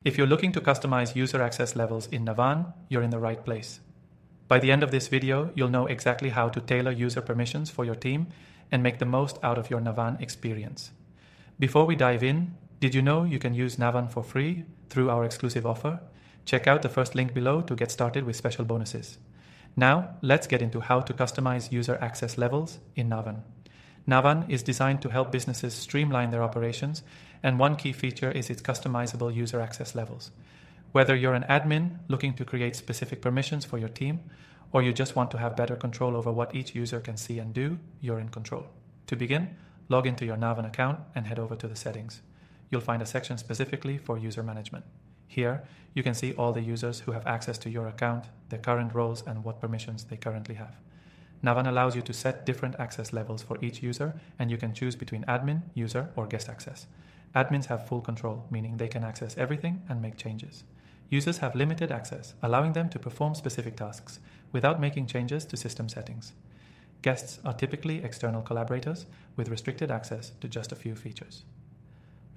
If you're looking to customize user access levels in Navan, you're in the right place. By the end of this video, you'll know exactly how to tailor user permissions for your team and make the most out of your Navan experience. Before we dive in, did you know you can use Navan for free through our exclusive offer? Check out the first link below to get started with special bonuses. Now, let's get into how to customize user access levels in Navan. Navan is designed to help businesses streamline their operations, and one key feature is its customizable user access levels. Whether you're an admin looking to create specific permissions for your team, or you just want to have better control over what each user can see and do, you're in control. To begin, log into your Navan account and head over to the settings. You'll find a section specifically for user management. Here, you can see all the users who have access to your account, their current roles, and what permissions they currently have. Navan allows you to set different access levels for each user, and you can choose between admin, user, or guest access. Admins have full control, meaning they can access everything and make changes. Users have limited access, allowing them to perform specific tasks without making changes to system settings. Guests are typically external collaborators with restricted access to just a few features.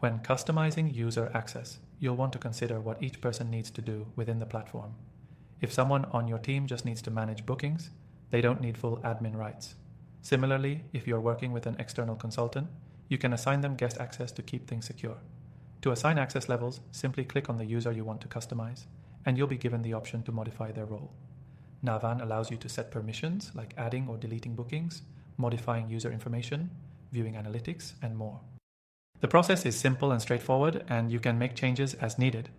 When customizing user access, you'll want to consider what each person needs to do within the platform. If someone on your team just needs to manage bookings, they don't need full admin rights. Similarly, if you're working with an external consultant, you can assign them guest access to keep things secure. To assign access levels, simply click on the user you want to customize, and you'll be given the option to modify their role. Navan allows you to set permissions like adding or deleting bookings, modifying user information, viewing analytics, and more. The process is simple and straightforward, and you can make changes as needed.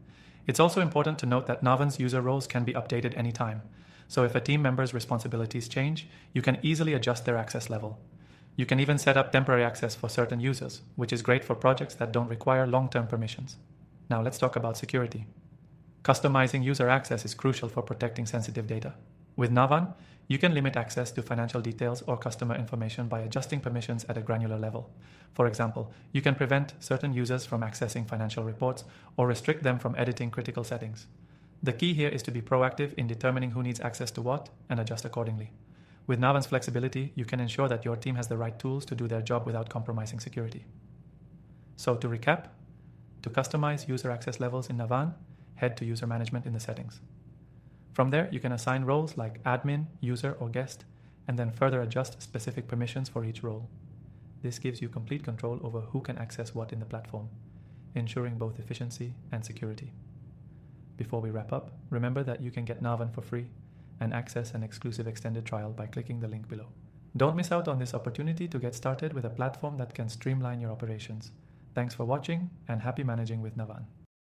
It's also important to note that Navan's user roles can be updated anytime. So if a team member's responsibilities change, you can easily adjust their access level. You can even set up temporary access for certain users, which is great for projects that don't require long-term permissions. Now let's talk about security. Customizing user access is crucial for protecting sensitive data. With Navan, you can limit access to financial details or customer information by adjusting permissions at a granular level. For example, you can prevent certain users from accessing financial reports or restrict them from editing critical settings. The key here is to be proactive in determining who needs access to what and adjust accordingly. With Navan's flexibility, you can ensure that your team has the right tools to do their job without compromising security. So to recap, to customize user access levels in Navan, head to user management in the settings. From there, you can assign roles like admin, user, or guest, and then further adjust specific permissions for each role. This gives you complete control over who can access what in the platform, ensuring both efficiency and security. Before we wrap up, remember that you can get Navan for free and access an exclusive extended trial by clicking the link below. Don't miss out on this opportunity to get started with a platform that can streamline your operations. Thanks for watching, and happy managing with Navan.